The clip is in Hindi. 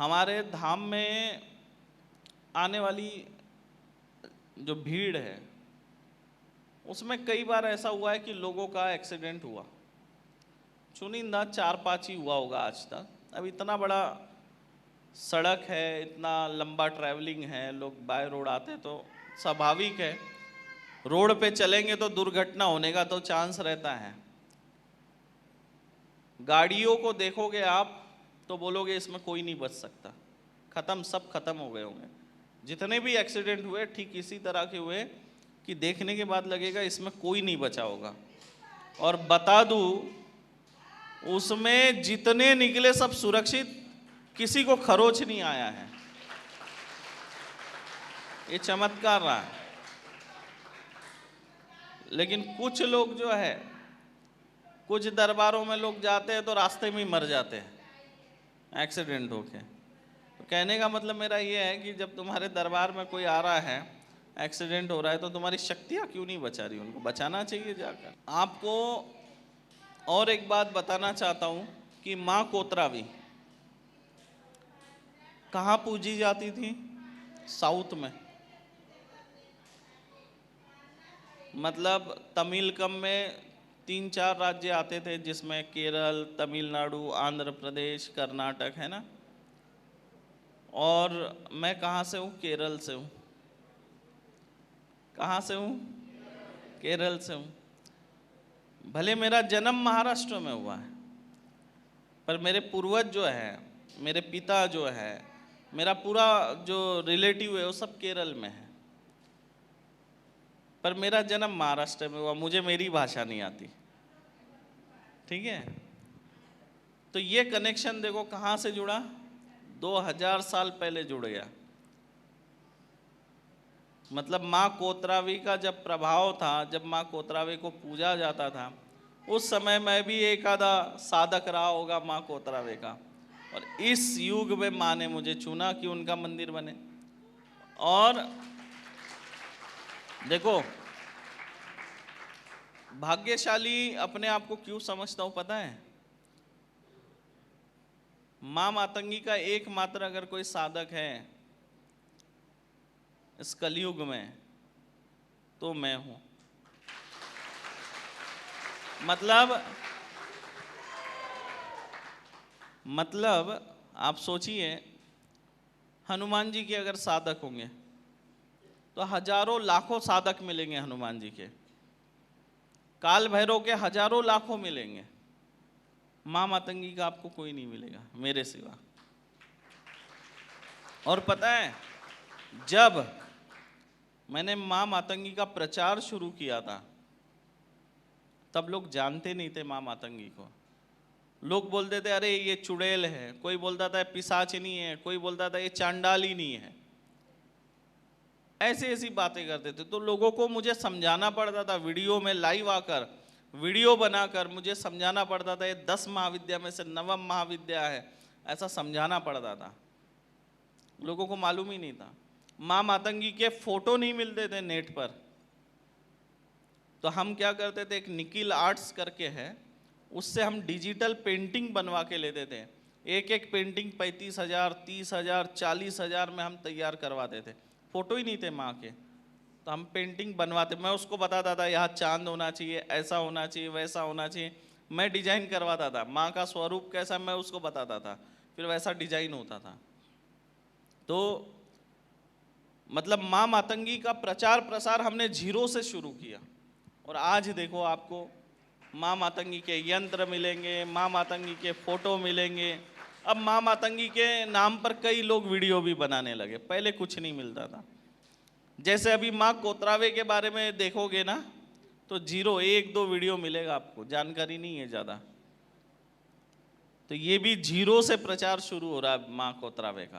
हमारे धाम में आने वाली जो भीड़ है उसमें कई बार ऐसा हुआ है कि लोगों का एक्सीडेंट हुआ। चुनिंदा 4-5 ही हुआ होगा आज तक। अब इतना बड़ा सड़क है, इतना लंबा ट्रैवलिंग है, लोग बाय रोड आते तो स्वाभाविक है रोड पे चलेंगे तो दुर्घटना होने का तो चांस रहता है। गाड़ियों को देखोगे आप तो बोलोगे इसमें कोई नहीं बच सकता, खत्म, सब खत्म हो गए होंगे। जितने भी एक्सीडेंट हुए ठीक इसी तरह के हुए कि देखने के बाद लगेगा इसमें कोई नहीं बचा होगा। और बता दूं उसमें जितने निकले सब सुरक्षित, किसी को खरोच नहीं आया है। ये चमत्कार रहा है। लेकिन कुछ लोग जो है, कुछ दरबारों में लोग जाते हैं तो रास्ते में ही मर जाते हैं एक्सीडेंट होके। तो कहने का मतलब मेरा ये है कि जब तुम्हारे दरबार में कोई आ रहा है, एक्सीडेंट हो रहा है, तो तुम्हारी शक्तियाँ क्यों नहीं बचा रही? उनको बचाना चाहिए जाकर। आपको और एक बात बताना चाहता हूँ कि माँ कोतरावी कहाँ पूजी जाती थी? साउथ में, मतलब तमिलकम में 3-4 राज्य आते थे जिसमें केरल, तमिलनाडु, आंध्र प्रदेश, कर्नाटक है ना। और मैं कहाँ से हूँ? केरल से हूँ। कहाँ से हूँ? केरल से हूँ। भले मेरा जन्म महाराष्ट्र में हुआ है, पर मेरे पूर्वज जो है, मेरे पिता जो है, मेरा पूरा जो रिलेटिव है वो सब केरल में है। पर मेरा जन्म महाराष्ट्र में हुआ, मुझे मेरी भाषा नहीं आती, ठीक है। तो ये कनेक्शन देखो कहाँ से जुड़ा, 2000 साल पहले जुड़ गया। मतलब माँ कोतरावी का जब प्रभाव था, जब माँ कोतरावी को पूजा जाता था, उस समय मैं भी एक आधा साधक रहा होगा माँ कोतरावी का। और इस युग में माँ ने मुझे चुना कि उनका मंदिर बने। और देखो, भाग्यशाली अपने आप को क्यों समझता हूँ पता है? माँ मातंगी का एकमात्र अगर कोई साधक है इस कलयुग में तो मैं हूं। मतलब आप सोचिए, हनुमान जी के अगर साधक होंगे तो हजारों लाखों साधक मिलेंगे हनुमान जी के, काल भैरव के हजारों लाखों मिलेंगे। माँ मातंगी का आपको कोई नहीं मिलेगा मेरे सिवा। और पता है, जब मैंने माँ मातंगी का प्रचार शुरू किया था तब लोग जानते नहीं थे माँ मातंगी को। लोग बोलते थे अरे ये चुड़ैल है, कोई बोलता था पिशाचिनी है, कोई बोलता था ये चांडालिनी है, ऐसी ऐसी बातें करते थे। तो लोगों को मुझे समझाना पड़ता था, वीडियो में लाइव आकर, वीडियो बनाकर मुझे समझाना पड़ता था ये 10 महाविद्या में से 9वां महाविद्या है, ऐसा समझाना पड़ता था। लोगों को मालूम ही नहीं था। माँ मातंगी के फोटो नहीं मिलते थे नेट पर, तो हम क्या करते थे, एक निकिल आर्ट्स करके है, उससे हम डिजिटल पेंटिंग बनवा के लेते थे। एक एक पेंटिंग 35,000, 30,000, 40,000 में हम तैयार करवाते थे। फोटो ही नहीं थे माँ के, तो हम पेंटिंग बनवाते। मैं उसको बताता था यहाँ चांद होना चाहिए, ऐसा होना चाहिए, वैसा होना चाहिए। मैं डिजाइन करवाता था, माँ का स्वरूप कैसा मैं उसको बताता था, फिर वैसा डिजाइन होता था। तो मतलब माँ मातंगी का प्रचार प्रसार हमने 0 से शुरू किया। और आज देखो आपको माँ मातंगी के यंत्र मिलेंगे, माँ मातंगी के फोटो मिलेंगे। अब माँ मातंगी के नाम पर कई लोग वीडियो भी बनाने लगे, पहले कुछ नहीं मिलता था। जैसे अभी माँ कोतरावे के बारे में देखोगे ना तो 0, 1-2 वीडियो मिलेगा आपको, जानकारी नहीं है ज़्यादा। तो ये भी 0 से प्रचार शुरू हो रहा है माँ कोतरावे का।